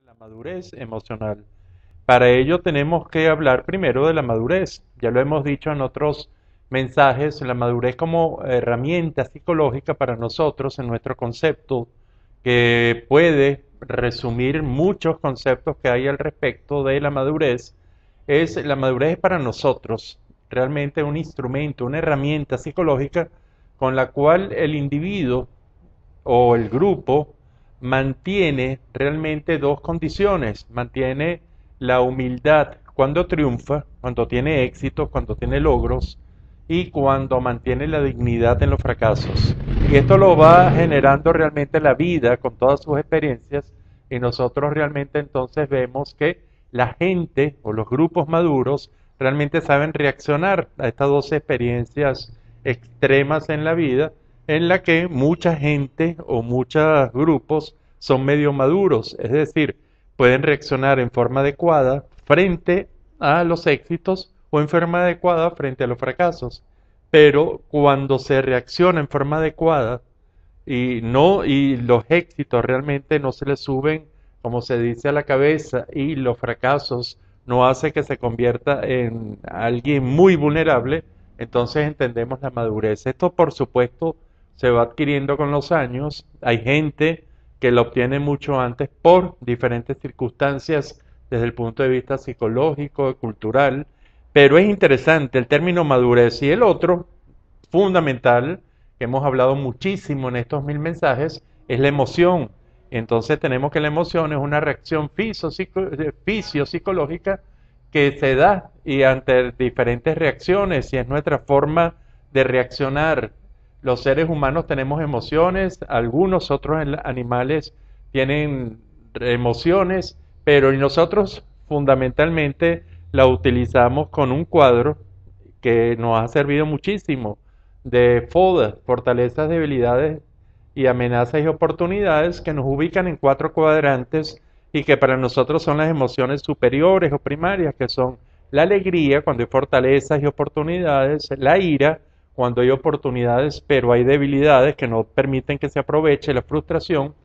la madurez emocional. Para ello tenemos que hablar primero de la madurez. Ya lo hemos dicho en otros mensajes, la madurez como herramienta psicológica para nosotros en nuestro concepto, que puede resumir muchos conceptos que hay al respecto de la madurez, es la madurez para nosotros realmente un instrumento, una herramienta psicológica con la cual el individuo o el grupo mantiene realmente dos condiciones, mantiene la humildad cuando triunfa, cuando tiene éxito, cuando tiene logros y cuando mantiene la dignidad en los fracasos. Y esto lo va generando realmente la vida con todas sus experiencias y nosotros realmente entonces vemos que la gente o los grupos maduros realmente saben reaccionar a estas dos experiencias extremas en la vida en la que mucha gente o muchos grupos son medio maduros, es decir, pueden reaccionar en forma adecuada frente a los éxitos o en forma adecuada frente a los fracasos. Pero cuando se reacciona en forma adecuada y los éxitos realmente no se le suben, como se dice, a la cabeza y los fracasos no hace que se convierta en alguien muy vulnerable, entonces entendemos la madurez. Esto, por supuesto, se va adquiriendo con los años. Hay gente que lo obtiene mucho antes por diferentes circunstancias desde el punto de vista psicológico, cultural, pero es interesante el término madurez y el otro fundamental que hemos hablado muchísimo en estos 1000 mensajes es la emoción. Entonces tenemos que la emoción es una reacción fisiopsicológica que se da y ante diferentes reacciones y es nuestra forma de reaccionar. Los seres humanos tenemos emociones, algunos otros animales tienen emociones, pero nosotros fundamentalmente la utilizamos con un cuadro que nos ha servido muchísimo de FODA, fortalezas, debilidades y amenazas y oportunidades que nos ubican en 4 cuadrantes y que para nosotros son las emociones superiores o primarias, que son la alegría cuando hay fortalezas y oportunidades, la ira cuando hay oportunidades pero hay debilidades que no permiten que se aproveche, la frustración,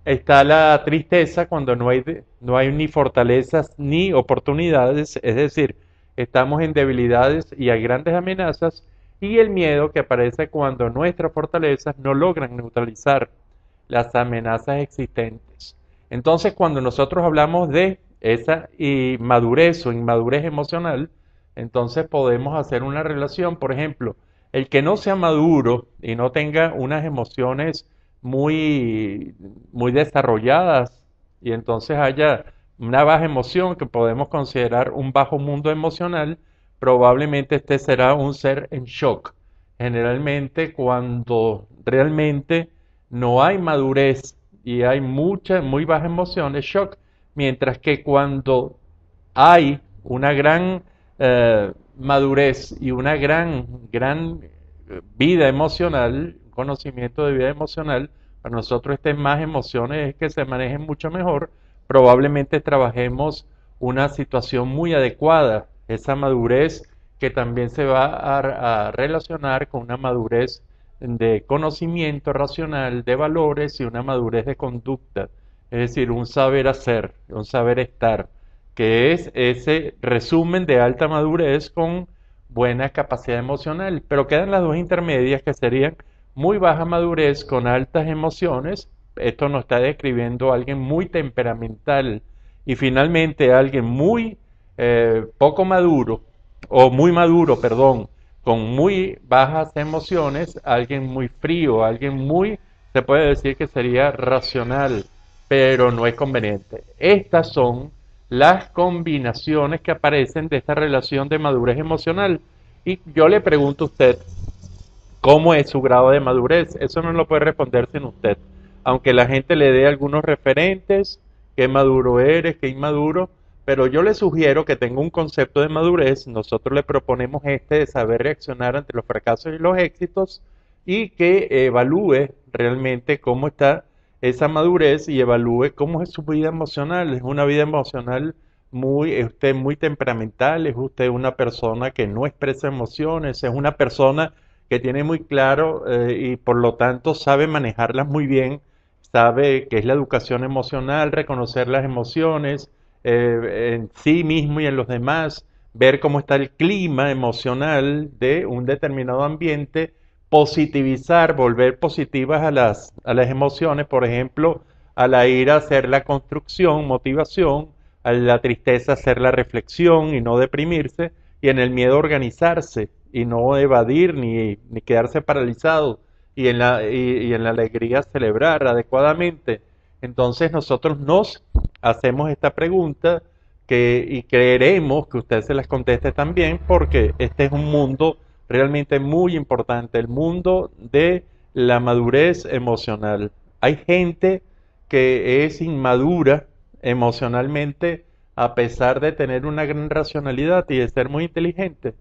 está la tristeza cuando no hay ni fortalezas ni oportunidades, es decir, estamos en debilidades y hay grandes amenazas, y el miedo que aparece cuando nuestras fortalezas no logran neutralizar las amenazas existentes. Entonces, cuando nosotros hablamos de esa madurez o inmadurez emocional, entonces podemos hacer una relación, por ejemplo, el que no sea maduro y no tenga unas emociones muy desarrolladas y entonces haya una baja emoción que podemos considerar un bajo mundo emocional, probablemente este será un ser en shock. Generalmente cuando realmente no hay madurez y hay mucha, muy baja emoción, es shock, mientras que cuando hay una gran madurez y una gran vida emocional, conocimiento de vida emocional, para nosotros estén más emociones es que se manejen mucho mejor, probablemente trabajemos una situación muy adecuada, esa madurez que también se va a relacionar con una madurez de conocimiento racional, de valores y una madurez de conducta, es decir, un saber hacer, un saber estar, que es ese resumen de alta madurez con buena capacidad emocional, pero quedan las dos intermedias que serían muy baja madurez con altas emociones, esto nos está describiendo a alguien muy temperamental y finalmente alguien muy poco maduro, o muy maduro, perdón, con muy bajas emociones, alguien muy frío, alguien muy, se puede decir que sería racional, pero no es conveniente. Estas son las combinaciones que aparecen de esta relación de madurez emocional. Y yo le pregunto a usted, ¿cómo es su grado de madurez? Eso no lo puede responder sin usted. Aunque la gente le dé algunos referentes, qué maduro eres, qué inmaduro, pero yo le sugiero que tenga un concepto de madurez. Nosotros le proponemos este de saber reaccionar ante los fracasos y los éxitos y que evalúe realmente cómo está esa madurez y evalúe cómo es su vida emocional. Es una vida emocional es usted muy temperamental, es usted una persona que no expresa emociones, es una persona que tiene muy claro y por lo tanto sabe manejarlas muy bien, sabe qué es la educación emocional, reconocer las emociones en sí mismo y en los demás, ver cómo está el clima emocional de un determinado ambiente, positivizar, volver positivas a las emociones, por ejemplo, a la ira hacer la construcción, motivación, a la tristeza hacer la reflexión y no deprimirse, y en el miedo organizarse y no evadir ni quedarse paralizado, y en la alegría celebrar adecuadamente. Entonces nosotros nos hacemos esta pregunta y creeremos que usted se las conteste también porque este es un mundo realmente muy importante, el mundo de la madurez emocional. Hay gente que es inmadura emocionalmente a pesar de tener una gran racionalidad y de ser muy inteligente.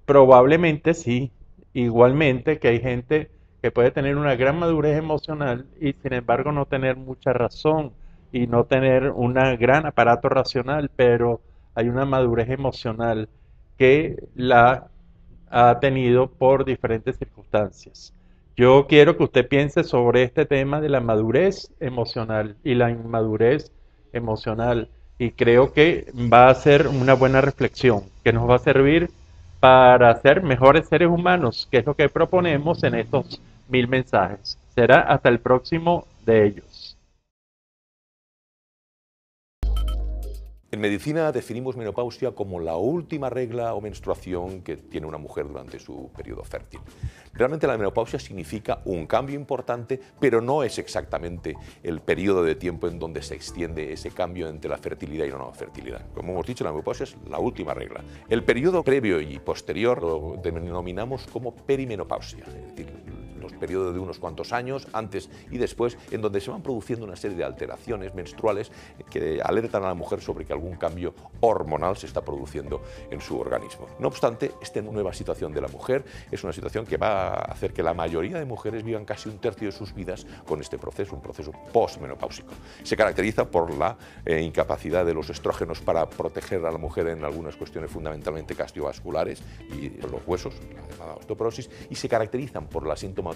Probablemente sí, igualmente que hay gente que puede tener una gran madurez emocional y sin embargo no tener mucha razón y no tener un gran aparato racional, pero hay una madurez emocional que la ha tenido por diferentes circunstancias. Yo quiero que usted piense sobre este tema de la madurez emocional y la inmadurez emocional y creo que va a ser una buena reflexión que nos va a servir para ser mejores seres humanos, que es lo que proponemos en estos 1000 mensajes. Será hasta el próximo de ellos. En medicina definimos menopausia como la última regla o menstruación que tiene una mujer durante su periodo fértil. Realmente la menopausia significa un cambio importante, pero no es exactamente el periodo de tiempo en donde se extiende ese cambio entre la fertilidad y la no fertilidad. Como hemos dicho, la menopausia es la última regla. El periodo previo y posterior lo denominamos como perimenopausia, es decir, los periodos de unos cuantos años, antes y después, en donde se van produciendo una serie de alteraciones menstruales que alertan a la mujer sobre que algún cambio hormonal se está produciendo en su organismo. No obstante, esta nueva situación de la mujer es una situación que va a hacer que la mayoría de mujeres vivan casi un tercio de sus vidas con este proceso, un proceso postmenopáusico. Se caracteriza por la incapacidad de los estrógenos para proteger a la mujer en algunas cuestiones fundamentalmente cardiovasculares y los huesos, la llamada osteoporosis, y se caracterizan por la sintomatología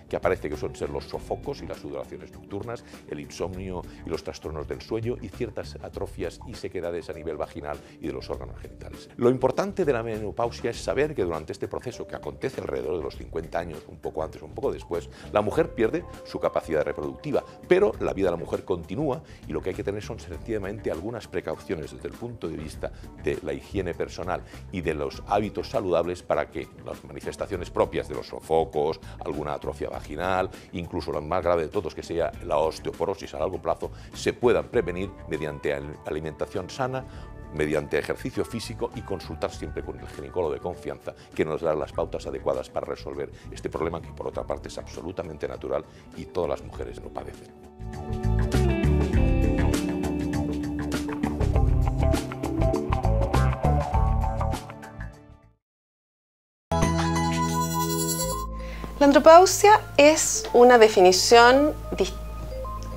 que aparece, que suelen ser los sofocos y las sudoraciones nocturnas, el insomnio y los trastornos del sueño y ciertas atrofias y sequedades a nivel vaginal y de los órganos genitales. Lo importante de la menopausia es saber que durante este proceso, que acontece alrededor de los 50 años, un poco antes o un poco después, la mujer pierde su capacidad reproductiva, pero la vida de la mujer continúa y lo que hay que tener son sencillamente algunas precauciones desde el punto de vista de la higiene personal y de los hábitos saludables para que las manifestaciones propias de los sofocos, alguna atrofia vaginal, incluso la más grave de todos, que sea la osteoporosis a largo plazo, se puedan prevenir mediante alimentación sana, mediante ejercicio físico y consultar siempre con el ginecólogo de confianza que nos dará las pautas adecuadas para resolver este problema que por otra parte es absolutamente natural y todas las mujeres lo padecen. La andropausia es una definición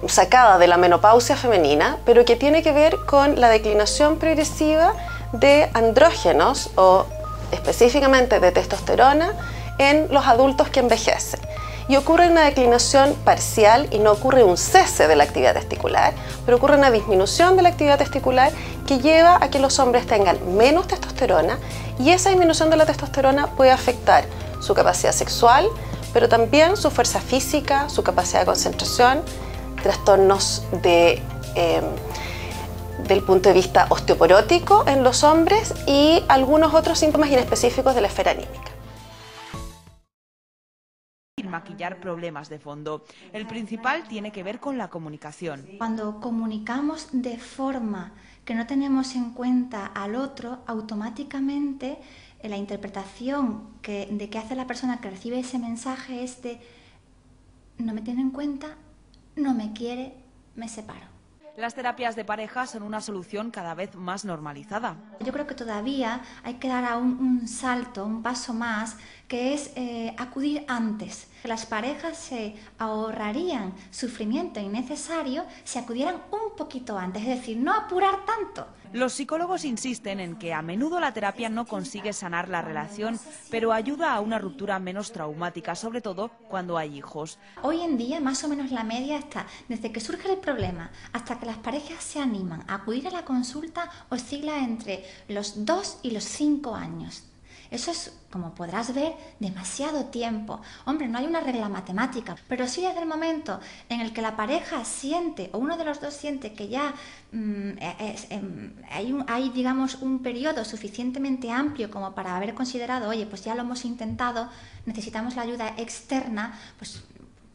sacada de la menopausia femenina, pero que tiene que ver con la declinación progresiva de andrógenos o específicamente de testosterona en los adultos que envejecen. Y ocurre una declinación parcial y no ocurre un cese de la actividad testicular, pero ocurre una disminución de la actividad testicular que lleva a que los hombres tengan menos testosterona y esa disminución de la testosterona puede afectar su capacidad sexual, pero también su fuerza física, su capacidad de concentración, trastornos del punto de vista osteoporótico en los hombres y algunos otros síntomas inespecíficos de la esfera anímica. Maquillar problemas de fondo. El principal tiene que ver con la comunicación. Cuando comunicamos de forma que no tenemos en cuenta al otro, automáticamente la interpretación de que hace la persona que recibe ese mensaje es de no me tiene en cuenta, no me quiere, me separo. Las terapias de pareja son una solución cada vez más normalizada. Yo creo que todavía hay que dar un salto, un paso más, que es acudir antes. que las parejas se ahorrarían sufrimiento innecesario si acudieran un poquito antes, es decir, no apurar tanto. Los psicólogos insisten en que a menudo la terapia no consigue sanar la relación, pero ayuda a una ruptura menos traumática, sobre todo cuando hay hijos. Hoy en día, más o menos la media está, desde que surge el problema hasta que las parejas se animan a acudir a la consulta, oscila entre los 2 y los 5 años. Eso es, como podrás ver, demasiado tiempo. Hombre, no hay una regla matemática, pero sí desde el momento en el que la pareja siente, o uno de los dos siente que ya hay, digamos, un periodo suficientemente amplio como para haber considerado, oye, pues ya lo hemos intentado, necesitamos la ayuda externa, pues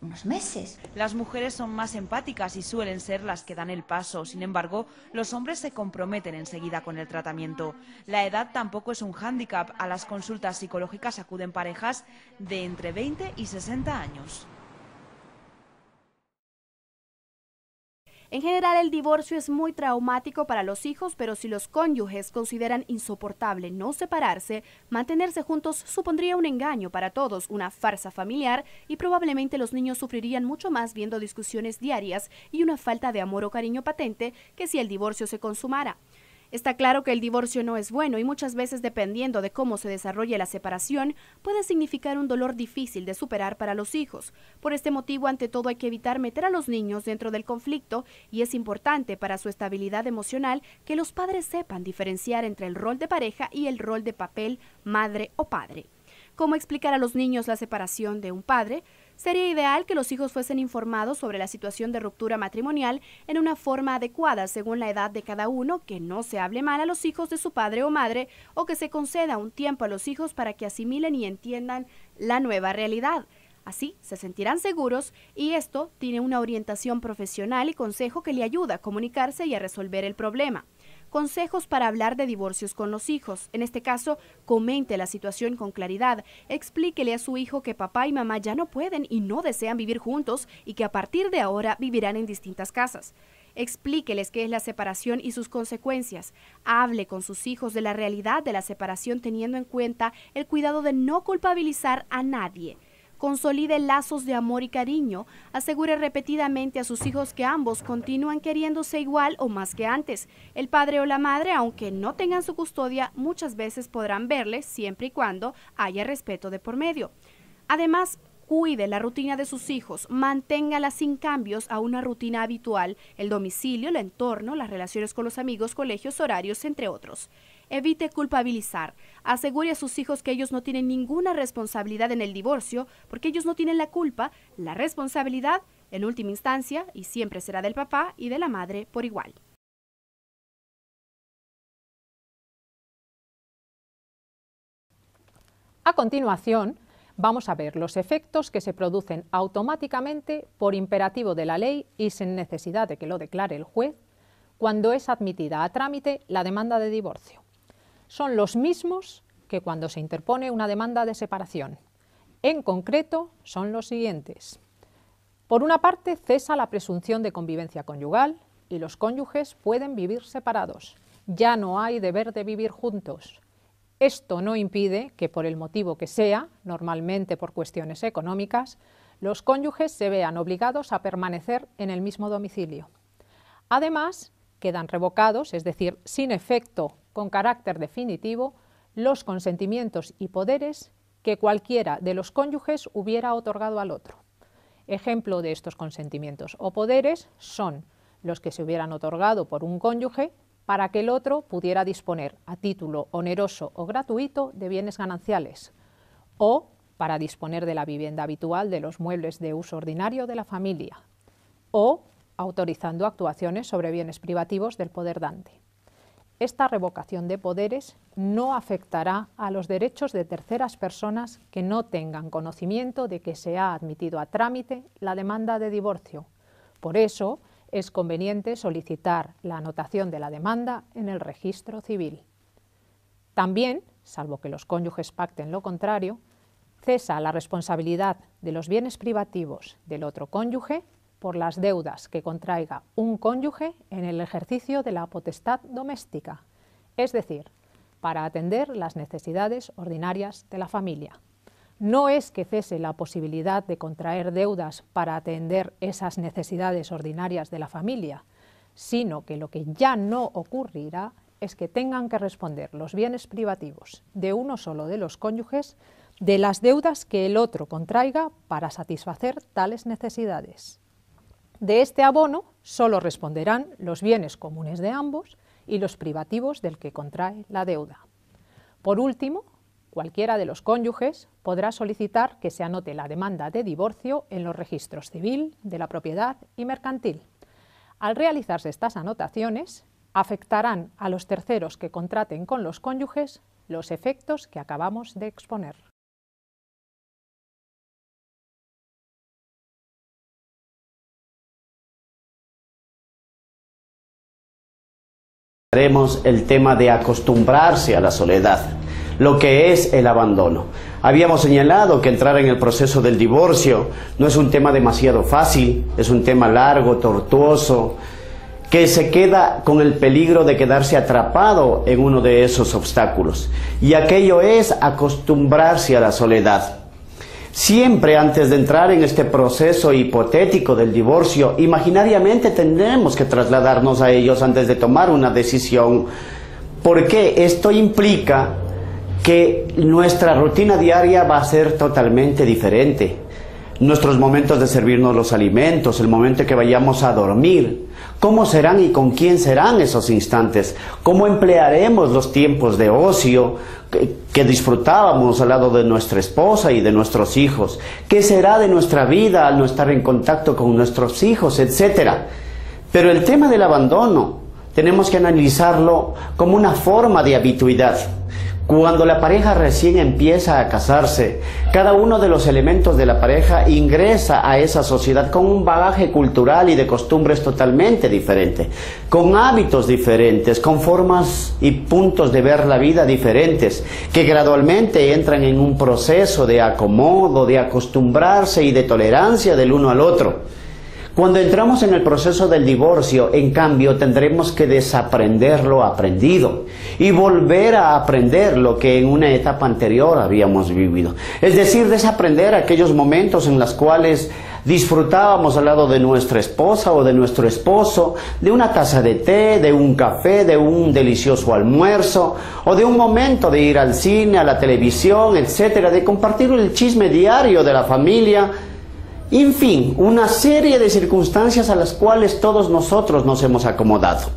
unos meses. Las mujeres son más empáticas y suelen ser las que dan el paso. Sin embargo, los hombres se comprometen enseguida con el tratamiento. La edad tampoco es un hándicap. A las consultas psicológicas acuden parejas de entre 20 y 60 años. En general, el divorcio es muy traumático para los hijos, pero si los cónyuges consideran insoportable no separarse, mantenerse juntos supondría un engaño para todos, una farsa familiar, y probablemente los niños sufrirían mucho más viendo discusiones diarias y una falta de amor o cariño patente que si el divorcio se consumara. Está claro que el divorcio no es bueno y muchas veces, dependiendo de cómo se desarrolle la separación, puede significar un dolor difícil de superar para los hijos. Por este motivo, ante todo, hay que evitar meter a los niños dentro del conflicto y es importante para su estabilidad emocional que los padres sepan diferenciar entre el rol de pareja y el rol de papel madre o padre. ¿Cómo explicar a los niños la separación de un padre? Sería ideal que los hijos fuesen informados sobre la situación de ruptura matrimonial en una forma adecuada según la edad de cada uno, que no se hable mal a los hijos de su padre o madre o que se conceda un tiempo a los hijos para que asimilen y entiendan la nueva realidad. Así se sentirán seguros y esto tiene una orientación profesional y consejo que le ayuda a comunicarse y a resolver el problema. Consejos para hablar de divorcios con los hijos. En este caso, comente la situación con claridad. Explíquele a su hijo que papá y mamá ya no pueden y no desean vivir juntos y que a partir de ahora vivirán en distintas casas. Explíqueles qué es la separación y sus consecuencias. Hable con sus hijos de la realidad de la separación teniendo en cuenta el cuidado de no culpabilizar a nadie. Consolide lazos de amor y cariño, asegure repetidamente a sus hijos que ambos continúan queriéndose igual o más que antes. El padre o la madre, aunque no tengan su custodia, muchas veces podrán verles siempre y cuando haya respeto de por medio. Además, cuide la rutina de sus hijos, manténgala sin cambios a una rutina habitual, el domicilio, el entorno, las relaciones con los amigos, colegios, horarios, entre otros. Evite culpabilizar. Asegure a sus hijos que ellos no tienen ninguna responsabilidad en el divorcio, porque ellos no tienen la culpa. La responsabilidad, en última instancia, y siempre será del papá y de la madre por igual. A continuación, vamos a ver los efectos que se producen automáticamente por imperativo de la ley y sin necesidad de que lo declare el juez cuando es admitida a trámite la demanda de divorcio. Son los mismos que cuando se interpone una demanda de separación. En concreto, son los siguientes. Por una parte, cesa la presunción de convivencia conyugal y los cónyuges pueden vivir separados. Ya no hay deber de vivir juntos. Esto no impide que, por el motivo que sea, normalmente por cuestiones económicas, los cónyuges se vean obligados a permanecer en el mismo domicilio. Además, quedan revocados, es decir, sin efecto con carácter definitivo, los consentimientos y poderes que cualquiera de los cónyuges hubiera otorgado al otro. Ejemplo de estos consentimientos o poderes son los que se hubieran otorgado por un cónyuge para que el otro pudiera disponer a título oneroso o gratuito de bienes gananciales, o para disponer de la vivienda habitual de los muebles de uso ordinario de la familia, o autorizando actuaciones sobre bienes privativos del poder dante. Esta revocación de poderes no afectará a los derechos de terceras personas que no tengan conocimiento de que se ha admitido a trámite la demanda de divorcio. Por eso, es conveniente solicitar la anotación de la demanda en el registro civil. También, salvo que los cónyuges pacten lo contrario, cesa la responsabilidad de los bienes privativos del otro cónyuge por las deudas que contraiga un cónyuge en el ejercicio de la potestad doméstica, es decir, para atender las necesidades ordinarias de la familia. no es que cese la posibilidad de contraer deudas para atender esas necesidades ordinarias de la familia, sino que lo que ya no ocurrirá es que tengan que responder los bienes privativos de uno solo de los cónyuges de las deudas que el otro contraiga para satisfacer tales necesidades. De este abono solo responderán los bienes comunes de ambos y los privativos del que contrae la deuda. Por último, cualquiera de los cónyuges podrá solicitar que se anote la demanda de divorcio en los registros civil, de la propiedad y mercantil. Al realizarse estas anotaciones, afectarán a los terceros que contraten con los cónyuges los efectos que acabamos de exponer. Haremos el tema de acostumbrarse a la soledad, lo que es el abandono. Habíamos señalado que entrar en el proceso del divorcio no es un tema demasiado fácil, es un tema largo, tortuoso, que se queda con el peligro de quedarse atrapado en uno de esos obstáculos. Y aquello es acostumbrarse a la soledad. Siempre antes de entrar en este proceso hipotético del divorcio, imaginariamente tendremos que trasladarnos a ellos antes de tomar una decisión, porque esto implica que nuestra rutina diaria va a ser totalmente diferente. Nuestros momentos de servirnos los alimentos, el momento que vayamos a dormir, cómo serán y con quién serán esos instantes, cómo emplearemos los tiempos de ocio que disfrutábamos al lado de nuestra esposa y de nuestros hijos, qué será de nuestra vida al no estar en contacto con nuestros hijos, etcétera. Pero el tema del abandono tenemos que analizarlo como una forma de habituidad. Cuando la pareja recién empieza a casarse, cada uno de los elementos de la pareja ingresa a esa sociedad con un bagaje cultural y de costumbres totalmente diferente, con hábitos diferentes, con formas y puntos de ver la vida diferentes, que gradualmente entran en un proceso de acomodo, de acostumbrarse y de tolerancia del uno al otro. Cuando entramos en el proceso del divorcio, en cambio, tendremos que desaprender lo aprendido y volver a aprender lo que en una etapa anterior habíamos vivido. Es decir, desaprender aquellos momentos en los cuales disfrutábamos al lado de nuestra esposa o de nuestro esposo, de una taza de té, de un café, de un delicioso almuerzo, o de un momento de ir al cine, a la televisión, etcétera, de compartir el chisme diario de la familia. En fin, una serie de circunstancias a las cuales todos nosotros nos hemos acomodado.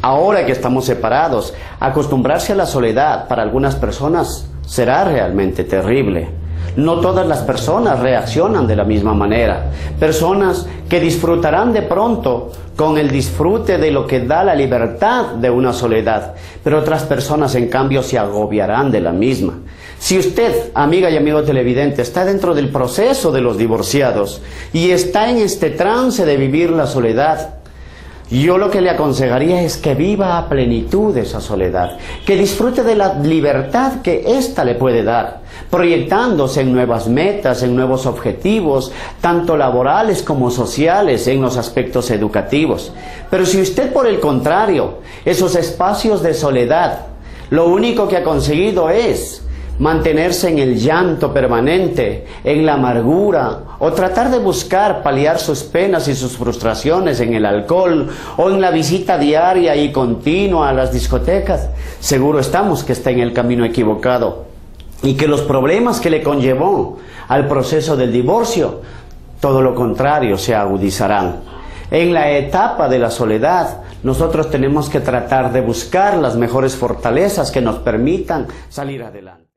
Ahora que estamos separados, acostumbrarse a la soledad para algunas personas será realmente terrible. No todas las personas reaccionan de la misma manera. Personas que disfrutarán de pronto con el disfrute de lo que da la libertad de una soledad, pero otras personas en cambio se agobiarán de la misma. Si usted, amiga y amigo televidente, está dentro del proceso de los divorciados y está en este trance de vivir la soledad, yo lo que le aconsejaría es que viva a plenitud esa soledad, que disfrute de la libertad que ésta le puede dar, proyectándose en nuevas metas, en nuevos objetivos, tanto laborales como sociales, en los aspectos educativos. Pero si usted, por el contrario, esos espacios de soledad, lo único que ha conseguido es mantenerse en el llanto permanente, en la amargura, o tratar de buscar paliar sus penas y sus frustraciones en el alcohol, o en la visita diaria y continua a las discotecas, seguro estamos que está en el camino equivocado, y que los problemas que le conllevó al proceso del divorcio, todo lo contrario, se agudizarán. En la etapa de la soledad, nosotros tenemos que tratar de buscar las mejores fortalezas que nos permitan salir adelante.